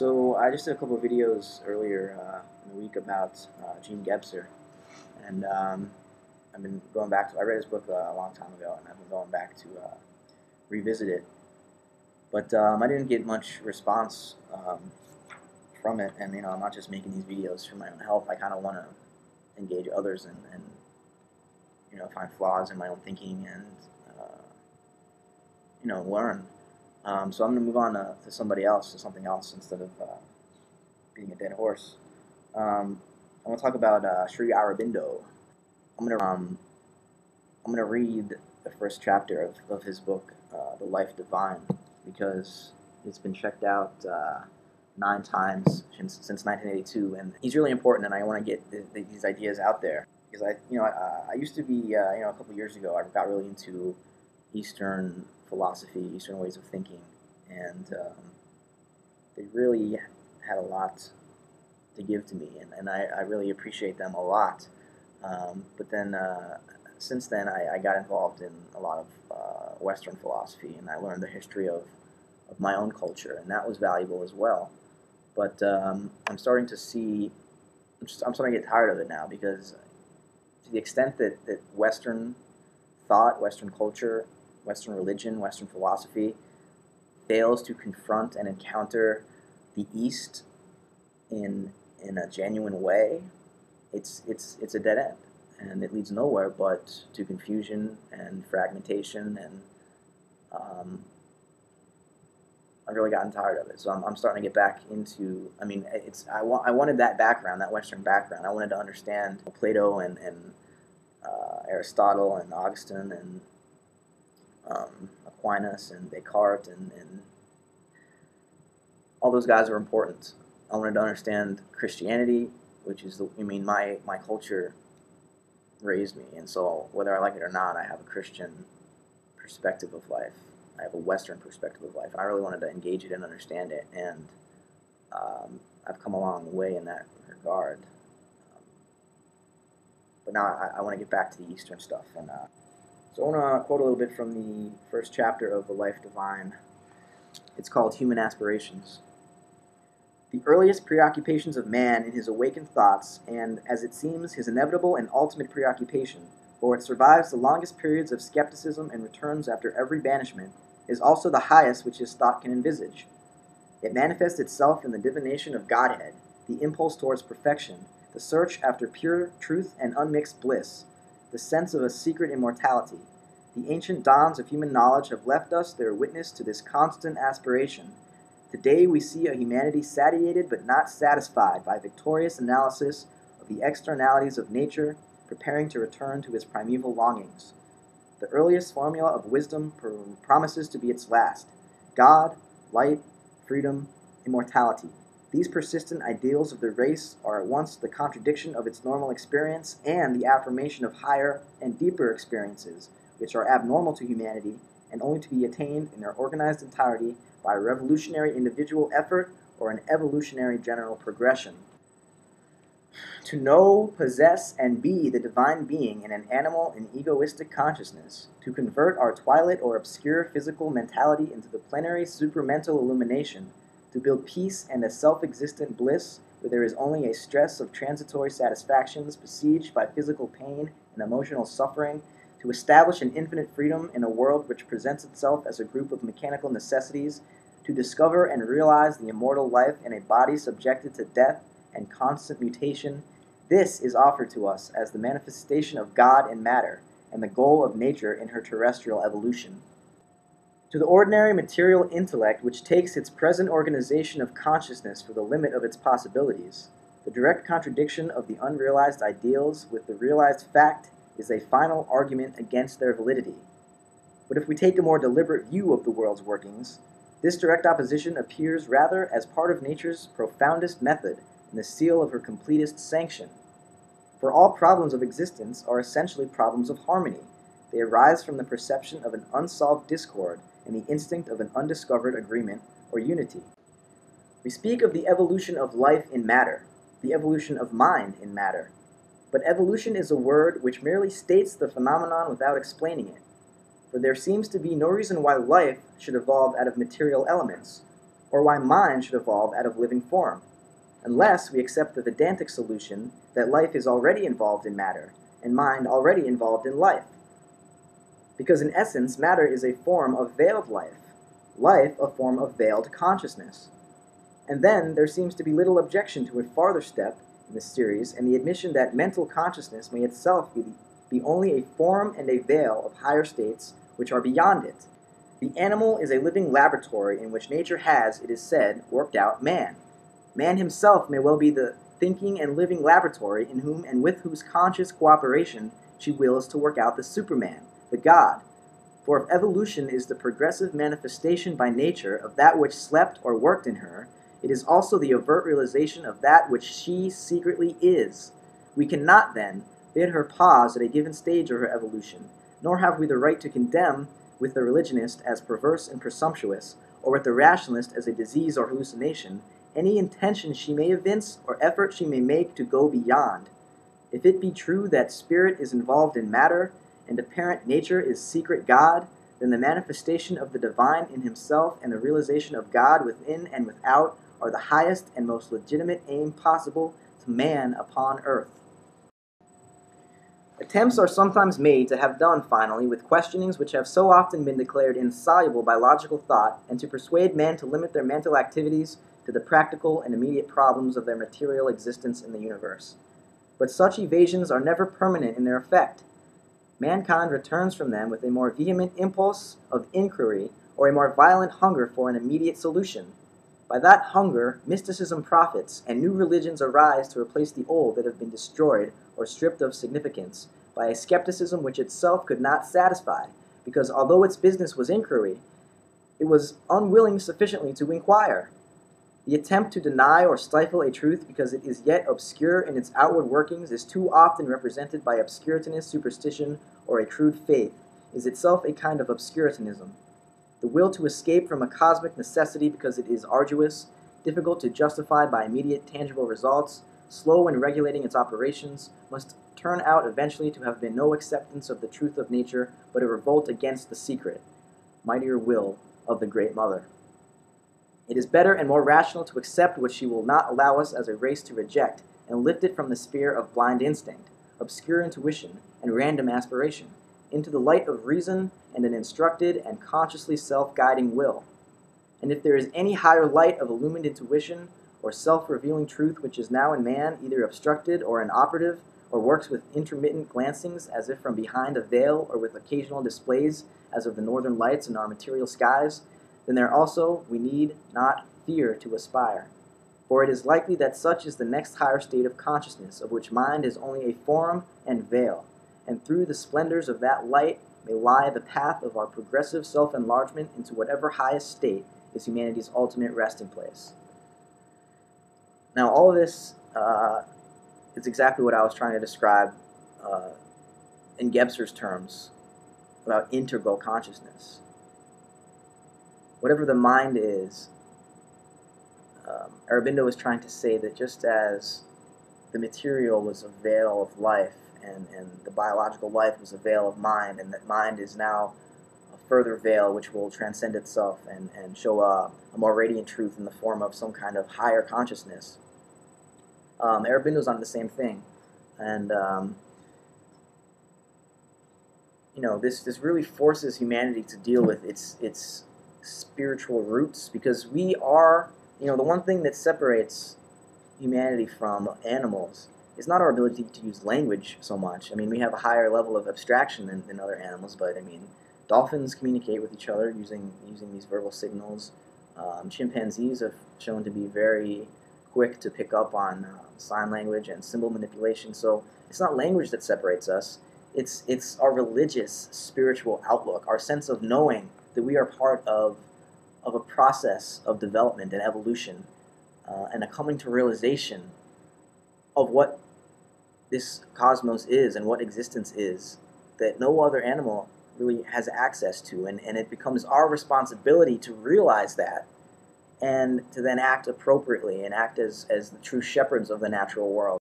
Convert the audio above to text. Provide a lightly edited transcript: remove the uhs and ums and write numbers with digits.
So I just did a couple of videos earlier in the week about Gene Gebser, and I've been going back to. I read his book a long time ago, and I've been going back to revisit it. But I didn't get much response from it, and I'm not just making these videos for my own health. I kind of want to engage others and find flaws in my own thinking and learn. So I'm going to move on to somebody else, to something else, instead of being a dead horse. I want to talk about Sri Aurobindo. I'm gonna read the first chapter of his book, The Life Divine, because it's been checked out 9 times since 1982, and he's really important. And I want to get these ideas out there because I used to be a couple years ago I got really into Eastern philosophy, Eastern ways of thinking, and they really had a lot to give to me, and I really appreciate them a lot. But then since then, I got involved in a lot of Western philosophy, and I learned the history of my own culture, and that was valuable as well. But I'm starting to see, I'm starting to get tired of it now, because to the extent that Western thought, Western culture, Western religion, Western philosophy fails to confront and encounter the East in a genuine way, it's a dead end, and it leads nowhere but to confusion and fragmentation. And I've really gotten tired of it. So I'm starting to get back into. I mean, I wanted that background, that Western background. I wanted to understand Plato and Aristotle and Augustine and Aquinas and Descartes and all those guys are important. I wanted to understand Christianity, which is my culture raised me, and so whether I like it or not, I have a Christian perspective of life. I have a Western perspective of life, and I really wanted to engage it and understand it, and I've come a long way in that regard. But now I want to get back to the Eastern stuff, and so I want to quote a little bit from the first chapter of The Life Divine. It's called Human Aspirations. The earliest preoccupations of man in his awakened thoughts, and, as it seems, his inevitable and ultimate preoccupation, for it survives the longest periods of skepticism and returns after every banishment, is also the highest which his thought can envisage. It manifests itself in the divination of Godhead, the impulse towards perfection, the search after pure truth and unmixed bliss, the sense of a secret immortality. The ancient dawns of human knowledge have left us their witness to this constant aspiration. Today we see a humanity satiated but not satisfied by victorious analysis of the externalities of nature, preparing to return to its primeval longings. The earliest formula of wisdom promises to be its last: God, light, freedom, immortality. These persistent ideals of the race are at once the contradiction of its normal experience and the affirmation of higher and deeper experiences, which are abnormal to humanity and only to be attained in their organized entirety by a revolutionary individual effort or an evolutionary general progression. To know, possess, and be the divine being in an animal and egoistic consciousness, to convert our twilight or obscure physical mentality into the plenary supramental illumination, to build peace and a self-existent bliss where there is only a stress of transitory satisfactions besieged by physical pain and emotional suffering, to establish an infinite freedom in a world which presents itself as a group of mechanical necessities, to discover and realize the immortal life in a body subjected to death and constant mutation. This is offered to us as the manifestation of God in matter and the goal of nature in her terrestrial evolution. To the ordinary material intellect, which takes its present organization of consciousness for the limit of its possibilities, the direct contradiction of the unrealized ideals with the realized fact is a final argument against their validity. But if we take a more deliberate view of the world's workings, this direct opposition appears rather as part of nature's profoundest method and the seal of her completest sanction. For all problems of existence are essentially problems of harmony. They arise from the perception of an unsolved discord and the instinct of an undiscovered agreement or unity. We speak of the evolution of life in matter, the evolution of mind in matter. But evolution is a word which merely states the phenomenon without explaining it. For there seems to be no reason why life should evolve out of material elements, or why mind should evolve out of living form, unless we accept the Vedantic solution that life is already involved in matter, and mind already involved in life. Because in essence, matter is a form of veiled life, life a form of veiled consciousness. And then there seems to be little objection to a farther step in this series, and the admission that mental consciousness may itself be only a form and a veil of higher states which are beyond it. The animal is a living laboratory in which nature has, it is said, worked out man. Man himself may well be the thinking and living laboratory in whom and with whose conscious cooperation she wills to work out the Superman, the God. For if evolution is the progressive manifestation by nature of that which slept or worked in her, it is also the overt realization of that which she secretly is. We cannot, then, bid her pause at a given stage of her evolution, nor have we the right to condemn with the religionist as perverse and presumptuous, or with the rationalist as a disease or hallucination, any intention she may evince or effort she may make to go beyond. If it be true that spirit is involved in matter, and apparent nature is secret God, then the manifestation of the divine in himself and the realization of God within and without are the highest and most legitimate aim possible to man upon earth. Attempts are sometimes made to have done finally with questionings which have so often been declared insoluble by logical thought, and to persuade men to limit their mental activities to the practical and immediate problems of their material existence in the universe. But such evasions are never permanent in their effect. Mankind returns from them with a more vehement impulse of inquiry or a more violent hunger for an immediate solution. By that hunger, mysticism profits, and new religions arise to replace the old that have been destroyed or stripped of significance by a skepticism which itself could not satisfy, because although its business was inquiry, it was unwilling sufficiently to inquire. The attempt to deny or stifle a truth because it is yet obscure in its outward workings is too often represented by obscuritist superstition or a crude faith, is itself a kind of obscurantism. The will to escape from a cosmic necessity because it is arduous, difficult to justify by immediate tangible results, slow in regulating its operations, must turn out eventually to have been no acceptance of the truth of nature, but a revolt against the secret, mightier will of the Great Mother. It is better and more rational to accept what she will not allow us as a race to reject, and lift it from the sphere of blind instinct, obscure intuition, and random aspiration, into the light of reason and an instructed and consciously self-guiding will. And if there is any higher light of illumined intuition or self-revealing truth which is now in man either obstructed or inoperative, or works with intermittent glancings as if from behind a veil, or with occasional displays as of the northern lights in our material skies, then there also we need not fear to aspire. For it is likely that such is the next higher state of consciousness, of which mind is only a form and veil, and through the splendors of that light may lie the path of our progressive self-enlargement into whatever highest state is humanity's ultimate resting place. Now, all of this is exactly what I was trying to describe in Gebser's terms about integral consciousness. Whatever the mind is, Aurobindo is trying to say that just as the material was a veil of life, and the biological life was a veil of mind, and that mind is now a further veil which will transcend itself and show a more radiant truth in the form of some kind of higher consciousness. Aurobindo's on the same thing, and this really forces humanity to deal with its spiritual roots, because we are, the one thing that separates humanity from animals is not our ability to use language so much. I mean, we have a higher level of abstraction than other animals, but I mean, dolphins communicate with each other using these verbal signals. Chimpanzees have shown to be very quick to pick up on sign language and symbol manipulation. So it's not language that separates us. It's our religious, spiritual outlook, our sense of knowing that we are part of a process of development and evolution, and a coming to realization of what this cosmos is and what existence is that no other animal really has access to, and it becomes our responsibility to realize that and to then act appropriately and act as the true shepherds of the natural world.